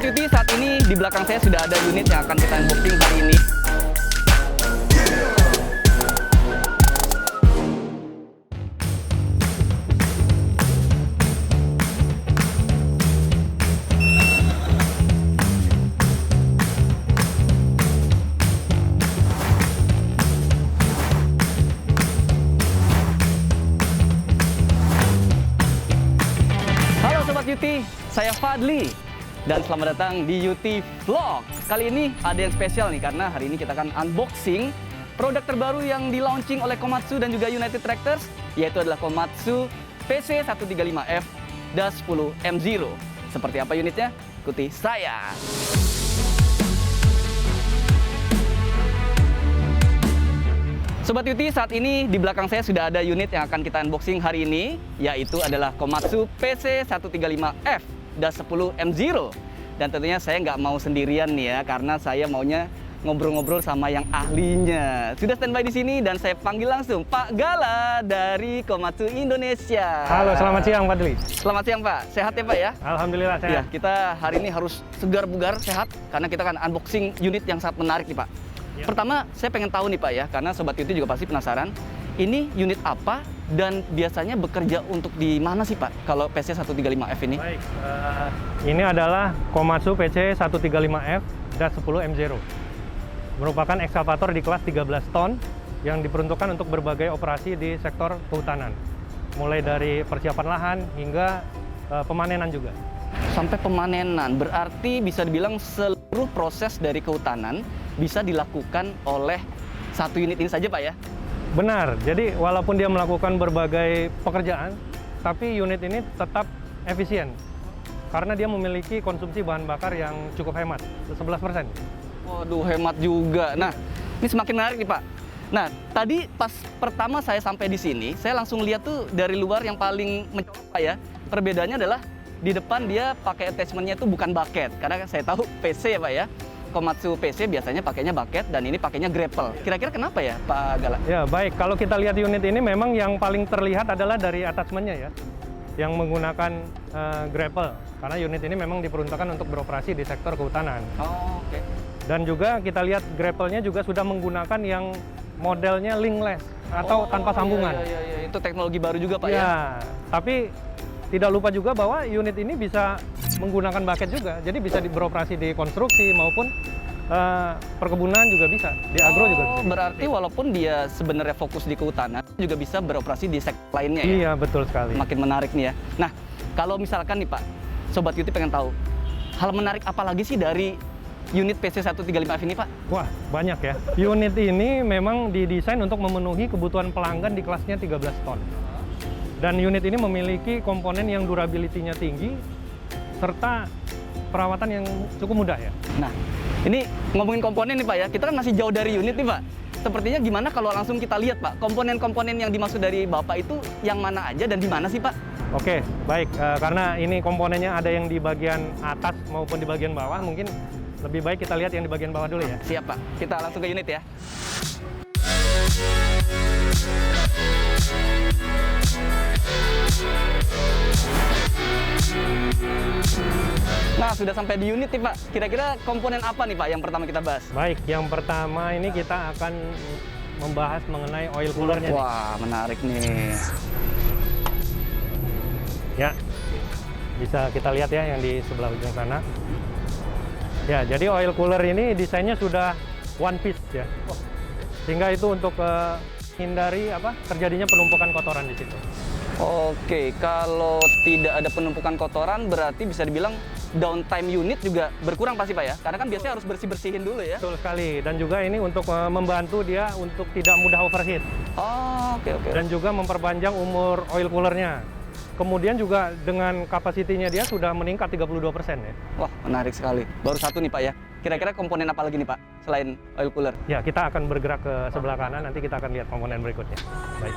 Sobat Yuti, saat ini di belakang saya sudah ada unit yang akan kita unboxing hari ini. Halo Sobat Yuti, saya Fadli. Dan selamat datang di Yuti Vlog. Kali ini ada yang spesial nih, karena hari ini kita akan unboxing produk terbaru yang di-launching oleh Komatsu dan juga United Tractors, yaitu adalah Komatsu PC135F-10M0. Seperti apa unitnya? Ikuti saya. Sobat Yuti, saat ini di belakang saya sudah ada unit yang akan kita unboxing hari ini, yaitu adalah Komatsu PC135F-10M0. Dan tentunya saya nggak mau sendirian nih ya, karena saya maunya ngobrol-ngobrol sama yang ahlinya. Sudah standby di sini dan saya panggil langsung Pak Gala dari Komatsu Indonesia. Halo, selamat siang Fadli. Selamat siang Pak, sehat ya Pak ya? Alhamdulillah sehat. Ya, kita hari ini harus segar bugar sehat, karena kita akan unboxing unit yang sangat menarik nih Pak. Ya. Pertama, saya pengen tahu nih Pak ya, karena Sobat Yuti juga pasti penasaran, ini unit apa dan biasanya bekerja untuk di mana sih Pak, kalau PC135F ini? Baik, ini adalah Komatsu PC135F-10M0. Merupakan ekskavator di kelas 13 ton yang diperuntukkan untuk berbagai operasi di sektor kehutanan. Mulai dari persiapan lahan hingga pemanenan juga. Sampai pemanenan, berarti bisa dibilang seluruh proses dari kehutanan bisa dilakukan oleh satu unit ini saja Pak ya? Benar, jadi walaupun dia melakukan berbagai pekerjaan, tapi unit ini tetap efisien. Karena dia memiliki konsumsi bahan bakar yang cukup hemat, 11%. Waduh, hemat juga. Nah, ini semakin menarik nih Pak. Nah, tadi pas pertama saya sampai di sini, saya langsung lihat tuh dari luar yang paling mencolok Pak ya. Perbedaannya adalah di depan dia pakai attachment-nya itu bukan bucket. Karena saya tahu PC ya Pak ya. Komatsu PC biasanya pakainya bucket dan ini pakainya grapple. Kira-kira kenapa ya Pak Gala? Ya baik, kalau kita lihat unit ini memang yang paling terlihat adalah dari attachment-nya ya, yang menggunakan grapple. Karena unit ini memang diperuntukkan untuk beroperasi di sektor kehutanan. Oh, oke. Dan juga kita lihat grapple-nya juga sudah menggunakan yang modelnya linkless atau tanpa sambungan. Iya. Itu teknologi baru juga Pak ya? Ya, tapi tidak lupa juga bahwa unit ini bisa menggunakan bucket juga, jadi bisa beroperasi di konstruksi maupun perkebunan juga bisa, di agro juga bisa. Berarti walaupun dia sebenarnya fokus di kehutanan, juga bisa beroperasi di sektor lainnya ya? Iya, betul sekali. Makin menarik nih ya. Nah, kalau misalkan nih Pak, Sobat Yuti pengen tahu, hal menarik apa lagi sih dari unit PC135F ini Pak? Wah, banyak ya. Unit ini memang didesain untuk memenuhi kebutuhan pelanggan di kelasnya 13 ton. Dan unit ini memiliki komponen yang durability-nya tinggi, serta perawatan yang cukup mudah ya. Nah, ini ngomongin komponen nih Pak ya, kita kan masih jauh dari unit nih Pak. Sepertinya gimana kalau langsung kita lihat Pak, komponen-komponen yang dimaksud dari Bapak itu yang mana aja dan di mana sih Pak? Oke, baik. Karena ini komponennya ada yang di bagian atas maupun di bagian bawah, mungkin lebih baik kita lihat yang di bagian bawah dulu ya. Siap Pak, kita langsung ke unit ya. Nah, sudah sampai di unit nih Pak. Kira-kira komponen apa nih Pak yang pertama kita bahas? Baik, yang pertama ini kita akan membahas mengenai oil coolernya. Wah, menarik nih. Ya, bisa kita lihat ya yang di sebelah ujung sana. Ya, jadi oil cooler ini desainnya sudah one piece ya. Sehingga itu untuk hindari terjadinya penumpukan kotoran di situ. Oke, kalau tidak ada penumpukan kotoran berarti bisa dibilang downtime unit juga berkurang pasti Pak ya? Karena kan biasanya harus bersih-bersihin dulu ya? Betul sekali, dan juga ini untuk membantu dia untuk tidak mudah overheat. Oh, oke. Dan juga memperpanjang umur oil coolernya. Kemudian juga dengan kapasitinya dia sudah meningkat 32% ya. Wah, menarik sekali. Baru satu nih Pak ya. Kira-kira komponen apa lagi nih Pak selain oil cooler? Ya, kita akan bergerak ke sebelah kanan, nanti kita akan lihat komponen berikutnya. Baik.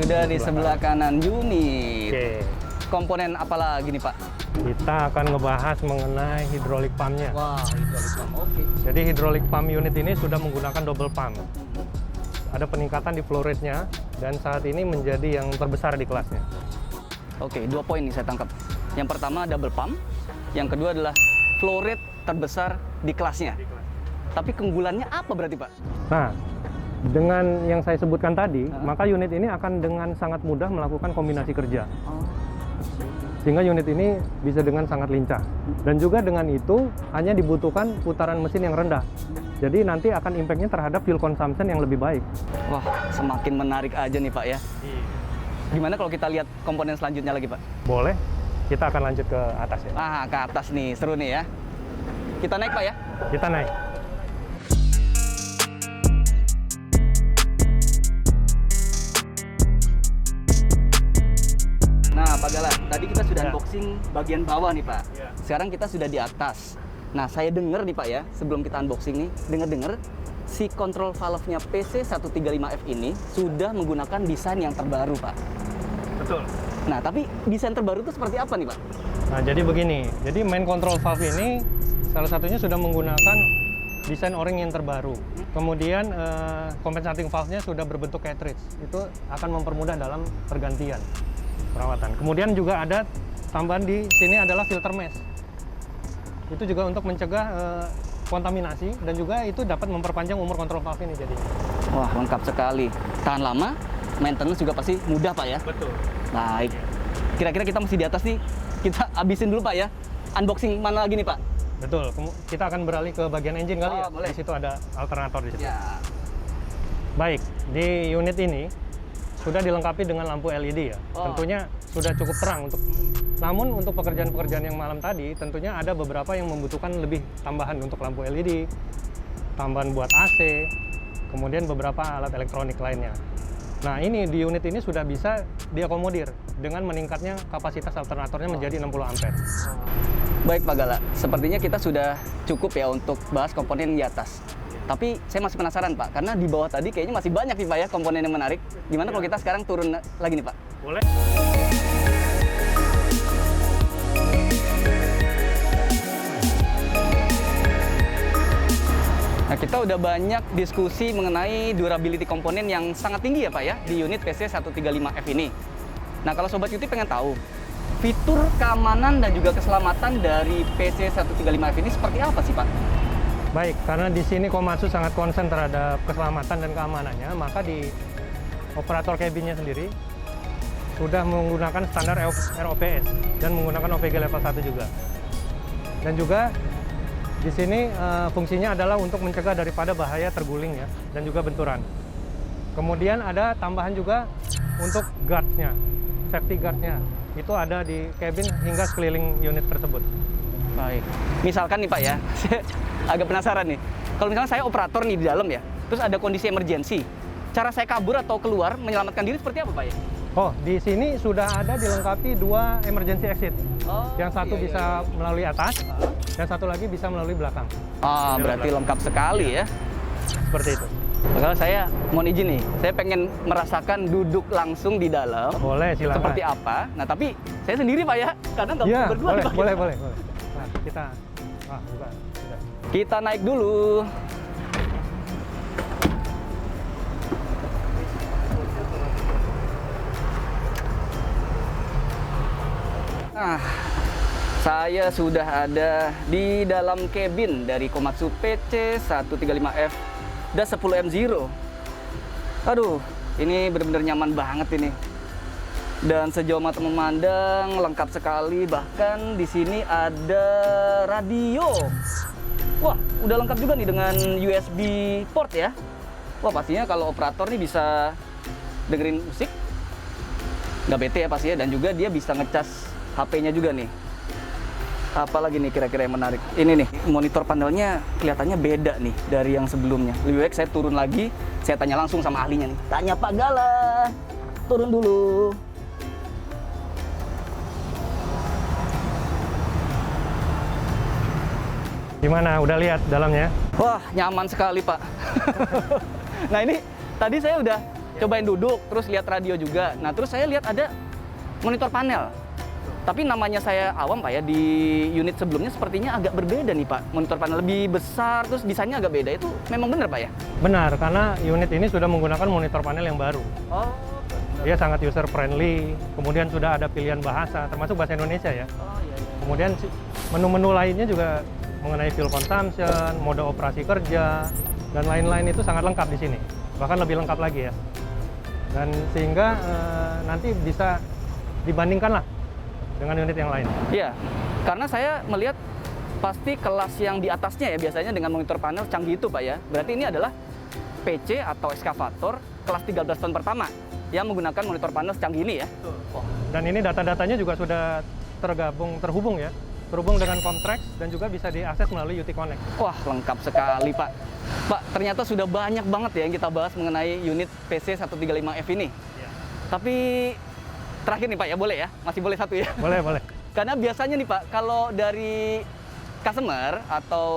Sudah di sebelah kanan unit. Oke. Komponen apa lagi nih Pak? Kita akan ngebahas mengenai hydraulic pump-nya. Wah, hydraulic pump. Oke. Jadi hydraulic pump unit ini sudah menggunakan double pump. Ada peningkatan di flow rate-nya dan saat ini menjadi yang terbesar di kelasnya. Oke, 2 poin nih saya tangkap. Yang pertama double pump, yang kedua adalah flow rate terbesar di kelasnya. Tapi keunggulannya apa berarti Pak? Nah, dengan yang saya sebutkan tadi, maka unit ini akan dengan sangat mudah melakukan kombinasi kerja. Sehingga unit ini bisa dengan sangat lincah. Dan juga dengan itu hanya dibutuhkan putaran mesin yang rendah. Jadi nanti akan impact-nya terhadap fuel consumption yang lebih baik. Wah, semakin menarik aja nih Pak ya. Gimana kalau kita lihat komponen selanjutnya lagi Pak? Boleh, kita akan lanjut ke atas ya. Ah, ke atas nih, seru nih ya. Kita naik Pak ya? Kita naik. Nah, Pak Gala, tadi kita sudah Ya. unboxing bagian bawah nih Pak. Ya. Sekarang kita sudah di atas. Nah, saya dengar nih Pak ya, sebelum kita unboxing nih, dengar-dengar si control valve-nya PC135F ini sudah menggunakan desain yang terbaru Pak. Betul. Nah, tapi desain terbaru itu seperti apa nih Pak? Nah, jadi begini. Jadi main control valve ini salah satunya sudah menggunakan desain o-ring yang terbaru. Kemudian compensating valve-nya sudah berbentuk cartridge. Itu akan mempermudah dalam pergantian perawatan. Kemudian juga ada tambahan di sini adalah filter mesh. Itu juga untuk mencegah kontaminasi dan juga itu dapat memperpanjang umur kontrol valve ini jadi. Wah, lengkap sekali. Tahan lama, maintenance juga pasti mudah Pak ya? Betul. Baik. Kira-kira kita masih di atas nih. Kita habisin dulu Pak ya. Unboxing mana lagi nih Pak? Betul. Kita akan beralih ke bagian engine kali ya. Boleh. Di situ ada alternator di situ. Ya. Baik, di unit ini sudah dilengkapi dengan lampu LED ya. Tentunya sudah cukup terang untuk. Namun untuk pekerjaan-pekerjaan yang malam tadi, tentunya ada beberapa yang membutuhkan lebih tambahan untuk lampu LED, tambahan buat AC, kemudian beberapa alat elektronik lainnya. Nah, ini di unit ini sudah bisa diakomodir dengan meningkatnya kapasitas alternatornya menjadi 60 ampere. Baik Pak Gala, sepertinya kita sudah cukup ya untuk bahas komponen di atas. Tapi saya masih penasaran Pak, karena di bawah tadi kayaknya masih banyak nih Pak ya komponen yang menarik. Gimana kalau kita sekarang turun lagi nih Pak? Boleh. Nah, kita udah banyak diskusi mengenai durability komponen yang sangat tinggi ya Pak ya di unit PC135F ini. Nah, kalau Sobat Yuti pengen tahu, fitur keamanan dan juga keselamatan dari PC135F ini seperti apa sih Pak? Baik, karena di sini Komatsu sangat konsen terhadap keselamatan dan keamanannya, maka di operator cabinnya sendiri sudah menggunakan standar ROPS dan menggunakan OPG level 1 juga. Dan juga di sini fungsinya adalah untuk mencegah daripada bahaya terguling ya, dan juga benturan. Kemudian ada tambahan juga untuk guards-nya, safety guard-nya. Itu ada di cabin hingga sekeliling unit tersebut. Baik. Misalkan nih Pak ya, saya agak penasaran nih. Kalau misalnya saya operator nih di dalam ya, terus ada kondisi emergensi, cara saya kabur atau keluar menyelamatkan diri seperti apa Pak ya? Oh, di sini sudah ada dilengkapi 2 emergency exit. Yang satu bisa melalui atas, dan satu lagi bisa melalui belakang. Ah, berarti lengkap sekali ya. Seperti itu. Kalau saya mohon izin nih, saya pengen merasakan duduk langsung di dalam. Boleh, silakan. Seperti apa? Nah, tapi saya sendiri Pak ya, karena nggak Iya, berdua boleh, nih, Pak. boleh. Nah, kita, buka. Sudah. Kita naik dulu. Nah, saya sudah ada di dalam cabin dari Komatsu PC135F-10M0. Aduh, ini benar-benar nyaman banget ini. Dan sejauh mata memandang lengkap sekali, bahkan di sini ada radio. Wah, udah lengkap juga nih dengan USB port ya. Wah, pastinya kalau operator nih bisa dengerin musik, nggak bete ya pastinya, dan juga dia bisa ngecas HP-nya juga nih. Apalagi nih kira-kira yang menarik? Ini nih, monitor panelnya kelihatannya beda nih dari yang sebelumnya. Lebih baik saya turun lagi, saya tanya langsung sama ahlinya nih. Tanya Pak Gala, turun dulu. Gimana? Udah lihat dalamnya? Wah, nyaman sekali Pak. Nah ini, tadi saya udah cobain duduk, terus lihat radio juga. Nah terus saya lihat ada monitor panel. Tapi namanya saya awam Pak ya, di unit sebelumnya sepertinya agak berbeda nih Pak. Monitor panel lebih besar, terus desainnya agak beda. Itu memang benar Pak ya? Benar, karena unit ini sudah menggunakan monitor panel yang baru. Oh, Dia sangat user friendly, kemudian sudah ada pilihan bahasa, termasuk bahasa Indonesia ya. oh iya. Kemudian menu-menu lainnya juga mengenai fuel consumption, mode operasi kerja, dan lain-lain itu sangat lengkap di sini. Bahkan lebih lengkap lagi ya. Dan sehingga nanti bisa dibandingkan lah dengan unit yang lain. Iya, karena saya melihat pasti kelas yang di atasnya ya biasanya dengan monitor panel canggih itu Pak ya. Berarti ini adalah PC atau eskavator kelas 13 ton pertama yang menggunakan monitor panel secanggih ini ya. Dan ini data-datanya juga sudah terhubung ya. Terhubung dengan Comtrax dan juga bisa diakses melalui UT Connect. Wah, lengkap sekali Pak. Pak, ternyata sudah banyak banget ya yang kita bahas mengenai unit PC 135F ini. Ya. Tapi terakhir nih Pak ya, boleh ya? Masih boleh satu ya? Boleh, boleh. Karena biasanya nih Pak, kalau dari customer atau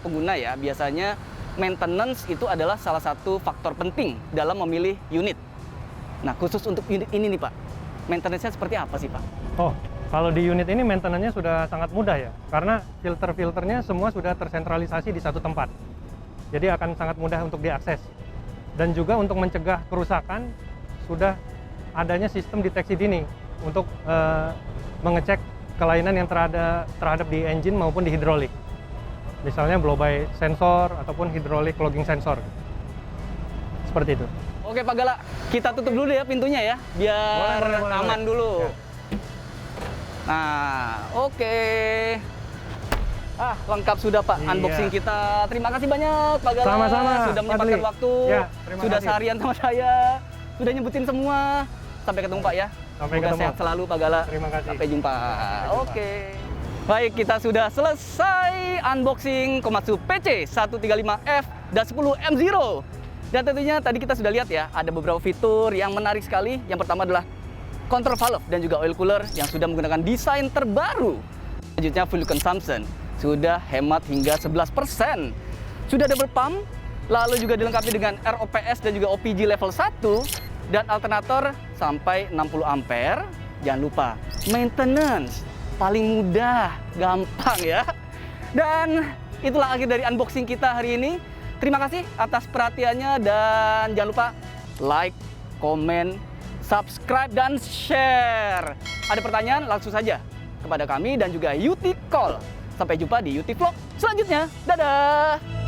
pengguna ya, biasanya maintenance itu adalah salah satu faktor penting dalam memilih unit. Nah, khusus untuk unit ini nih Pak, maintenance-nya seperti apa sih Pak? Oh, kalau di unit ini maintenance-nya sudah sangat mudah ya, karena filter-filternya semua sudah tersentralisasi di satu tempat. Jadi akan sangat mudah untuk diakses. Dan juga untuk mencegah kerusakan, sudah adanya sistem deteksi dini untuk mengecek kelainan yang terhadap di engine maupun di hidrolik. Misalnya blow by sensor ataupun hidrolik logging sensor. Seperti itu. Oke Pak Gala, kita tutup dulu ya pintunya ya, biar Boleh, aman boleh. dulu. Ya. Nah, oke. Lengkap sudah Pak Iya. unboxing kita. Terima kasih banyak Pak Gala. Sama-sama, Sudah menyempatkan Fadli. waktu. Ya, terima sudah kasih. seharian sama saya. Sudah nyebutin semua. Sampai ketemu Pak ya. Sampai Semoga ketemu. sehat selalu Pak Gala. Terima kasih. Sampai jumpa. jumpa. Oke. Baik, kita sudah selesai unboxing Komatsu PC 135F-10 M0. Dan tentunya tadi kita sudah lihat ya, ada beberapa fitur yang menarik sekali. Yang pertama adalah control valve dan juga oil cooler yang sudah menggunakan desain terbaru. Selanjutnya fuel consumption, sudah hemat hingga 11%. Sudah double pump, lalu juga dilengkapi dengan ROPS dan juga OPG level 1 dan alternator sampai 60 ampere. Jangan lupa, maintenance paling mudah, gampang ya. Dan itulah akhir dari unboxing kita hari ini. Terima kasih atas perhatiannya dan jangan lupa like, komen, subscribe, dan share. Ada pertanyaan langsung saja kepada kami dan juga UT Call. Sampai jumpa di UT Vlog selanjutnya. Dadah!